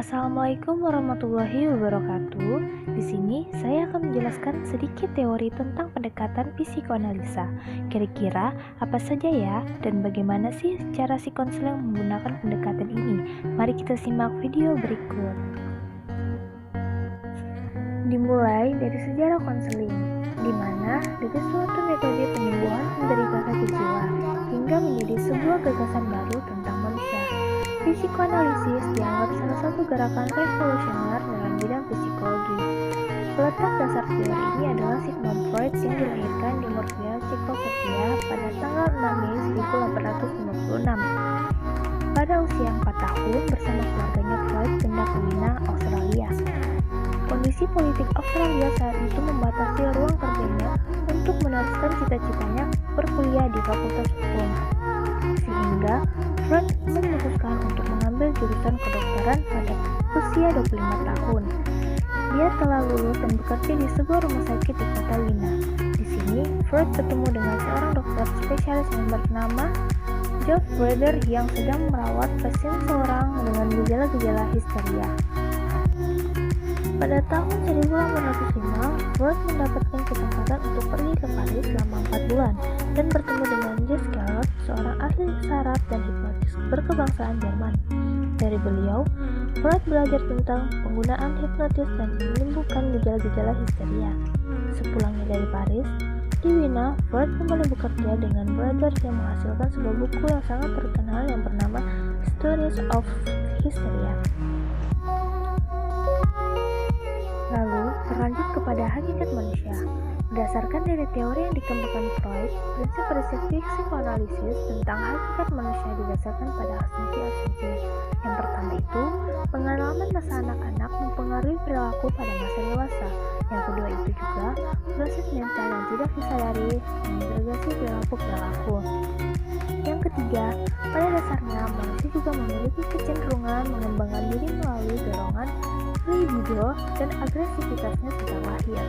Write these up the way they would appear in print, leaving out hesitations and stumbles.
Assalamualaikum warahmatullahi wabarakatuh. Di sini saya akan menjelaskan sedikit teori tentang pendekatan psikoanalisa. Kira-kira apa saja ya dan bagaimana sih cara si konselor menggunakan pendekatan ini? Mari kita simak video berikut. Dimulai dari sejarah konseling, di mana dari suatu metode penyembuhan penderita sakit jiwa hingga menjadi sebuah gagasan baru tentang manusia. Psikoanalisis dianggap salah satu gerakan revolusioner dalam bidang psikologi. Peletak dasar teori ini adalah Sigmund Freud yang dilahirkan di Murcia, Cekoslovakia pada tanggal 6 Mei 1856. Pada usia 4 tahun, bersama keluarganya Freud pindah ke Wina, Australia. Kondisi politik Australia saat itu membatasi ruang kerjanya untuk meneruskan cita-citanya berkuliah di Fakultas Hukum. Sehingga Freud memutuskan untuk mengambil jurusan kedokteran pada usia 25 tahun. Dia telah lulus dan bekerja di sebuah rumah sakit di kota Wina. Di sini, Freud bertemu dengan seorang dokter spesialis yang bernama Georg Breder yang sedang merawat pasien seorang dengan gejala-gejala histeria. Pada tahun 1805, Freud mendapatkan kesempatan untuk pergi ke Paris selama 4 bulan dan bertemu dengan Jacques Gellert, seorang ahli saraf dan hipnotis berkebangsaan Jerman. Dari beliau, Freud belajar tentang penggunaan hipnotis dan menyembuhkan gejala-gejala histeria. Sepulangnya dari Paris, di Wina, Freud kembali bekerja dengan Breder yang menghasilkan sebuah buku yang sangat terkenal yang bernama Stories of Hysteria. Lalu, berlanjut kepada hakikat manusia. Berdasarkan dari teori yang dikembangkan Freud, prinsip-prinsip psikoanalisis tentang hakikat manusia didasarkan pada asumsi-asumsi. Yang pertama itu, pengalaman masa anak-anak mempengaruhi perilaku pada masa dewasa. Yang kedua itu juga, proses mental yang tidak disadari menginterogasi perilaku. Yang ketiga, pada dasarnya manusia juga memiliki kecenderungan mengembangkan diri melalui dorongan libido dan agresivitasnya sejak lahir.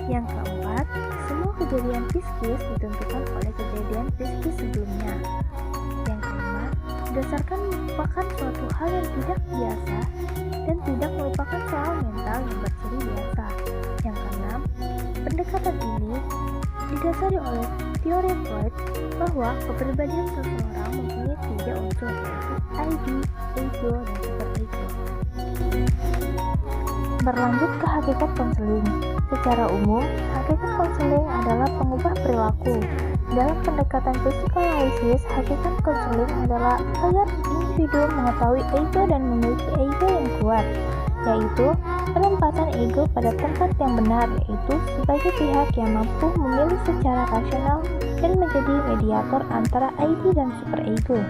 Yang keempat, semua kejadian psikis ditentukan oleh kejadian psikis sebelumnya. Yang kelima, berdasarkan merupakan suatu hal yang tidak biasa dan tidak merupakan soal mental yang berciri biasa. Yang keenam, pendekatan ini didasari oleh teori Freud bahwa kepribadian seseorang mempunyai 3 unsur, yaitu ID, ego, dan superego. Berlanjut ke hakikat konseling. Secara umum, hakikat konseling adalah pengubah perilaku. Dalam pendekatan psikoanalisis, hakikat konseling adalah agar individu mengetahui ego dan memiliki ego yang kuat, yaitu penempatan ego pada tempat yang benar, yaitu sebagai pihak yang mampu memilih secara rasional dan menjadi mediator antara ID dan superego.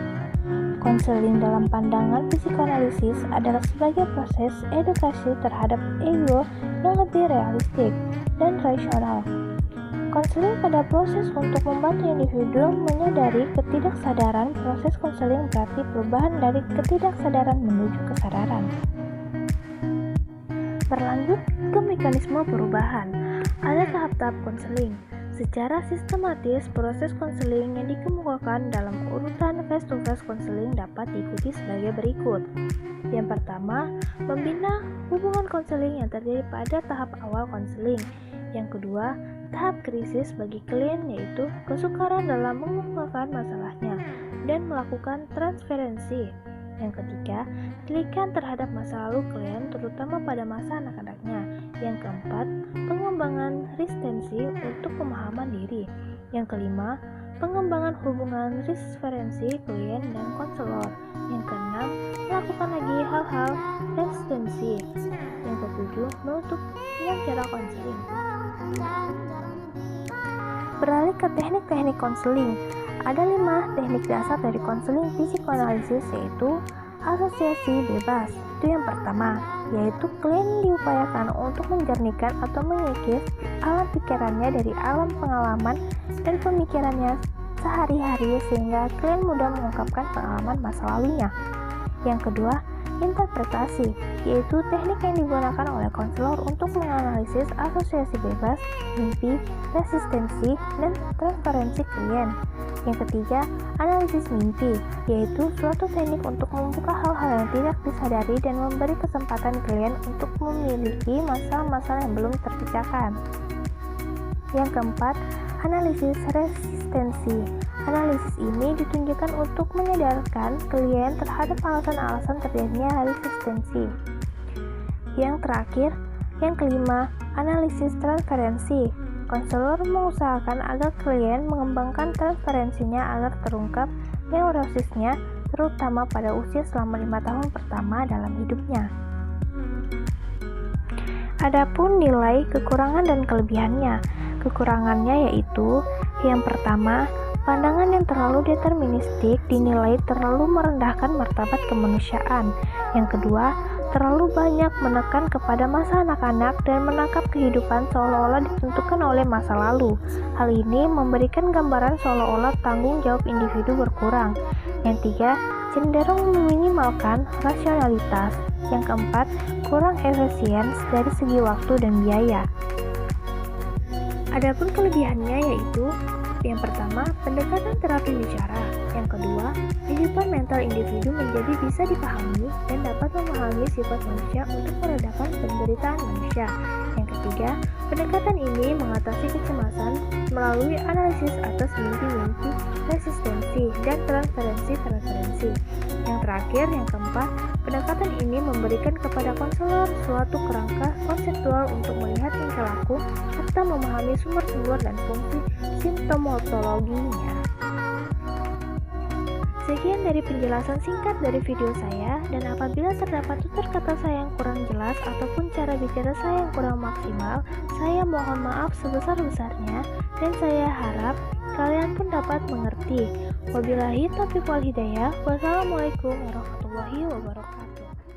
Konseling dalam pandangan psikoanalisis adalah sebagai proses edukasi terhadap ego yang lebih realistik dan rasional. Konseling pada proses untuk membantu individu menyadari ketidaksadaran. Proses konseling berarti perubahan dari ketidaksadaran menuju kesadaran. Berlanjut ke mekanisme perubahan. Ada tahap-tahap konseling. Secara sistematis, proses konseling yang dikemukakan dalam urutan face-to-face konseling dapat diikuti sebagai berikut. Yang pertama, membina hubungan konseling yang terjadi pada tahap awal konseling. Yang kedua, tahap krisis bagi klien, yaitu kesukaran dalam mengungkapkan masalahnya dan melakukan transferensi. Yang ketiga, tilikan terhadap masa lalu klien, terutama pada masa anak-anaknya. Yang keempat, pengembangan restensi untuk pemahaman diri. Yang kelima, pengembangan hubungan referensi klien dan konselor. Yang keenam, melakukan lagi hal-hal restensi. Yang ketujuh, menutup dengan cara konseling. Beralih ke teknik-teknik konseling. Ada 5 teknik dasar dari konseling psikoanalisis, yaitu asosiasi bebas. Itu yang pertama, yaitu klien diupayakan untuk menjernihkan atau mengikis alam pikirannya dari alam pengalaman dan pemikirannya sehari-hari sehingga klien mudah mengungkapkan pengalaman masa lalunya. Yang kedua, interpretasi, yaitu teknik yang digunakan oleh konselor untuk menganalisis asosiasi bebas, mimpi, resistensi, dan preferensi klien. Yang ketiga, analisis mimpi, yaitu suatu teknik untuk membuka hal-hal yang tidak disadari dan memberi kesempatan klien untuk memiliki masalah-masalah yang belum terpecahkan. Yang keempat, analisis resistensi. Analisis ini ditunjukkan untuk menyadarkan klien terhadap alasan-alasan terjadinya resistensi. Yang terakhir, yang kelima, analisis transferensi. Konselor mengusahakan agar klien mengembangkan transferensinya agar terungkap neurosisnya, terutama pada usia selama 5 tahun pertama dalam hidupnya. Adapun nilai kekurangan dan kelebihannya. Kekurangannya yaitu yang pertama, pandangan yang terlalu deterministik dinilai terlalu merendahkan martabat kemanusiaan. Yang kedua, terlalu banyak menekan kepada masa anak-anak dan menangkap kehidupan seolah-olah ditentukan oleh masa lalu. Hal ini memberikan gambaran seolah-olah tanggung jawab individu berkurang. Yang tiga, cenderung meminimalkan rasionalitas. Yang keempat, kurang efisien dari segi waktu dan biaya. Adapun kelebihannya yaitu yang pertama, pendekatan terapi bicara. Yang kedua, kehidupan mental individu menjadi bisa dipahami dan dapat memahami sifat manusia untuk meredakan penderitaan manusia. Yang ketiga, pendekatan ini mengatasi kecemasan melalui analisis atas mimpi-mimpi, resistensi, dan transferensi. Yang terakhir, yang keempat, pendekatan ini memberikan kepada konselor suatu kerangka konseptual untuk melihat tingkah laku serta memahami sumber-sumber dan fungsi simptomatologinya. Sekian dari penjelasan singkat dari video saya, dan apabila terdapat tutur kata saya yang kurang jelas ataupun cara bicara saya yang kurang maksimal, saya mohon maaf sebesar-besarnya dan saya harap kalian pun dapat mengerti. Wabillahi taufiq wal hidayah. Wassalamualaikum warahmatullahi wabarakatuh.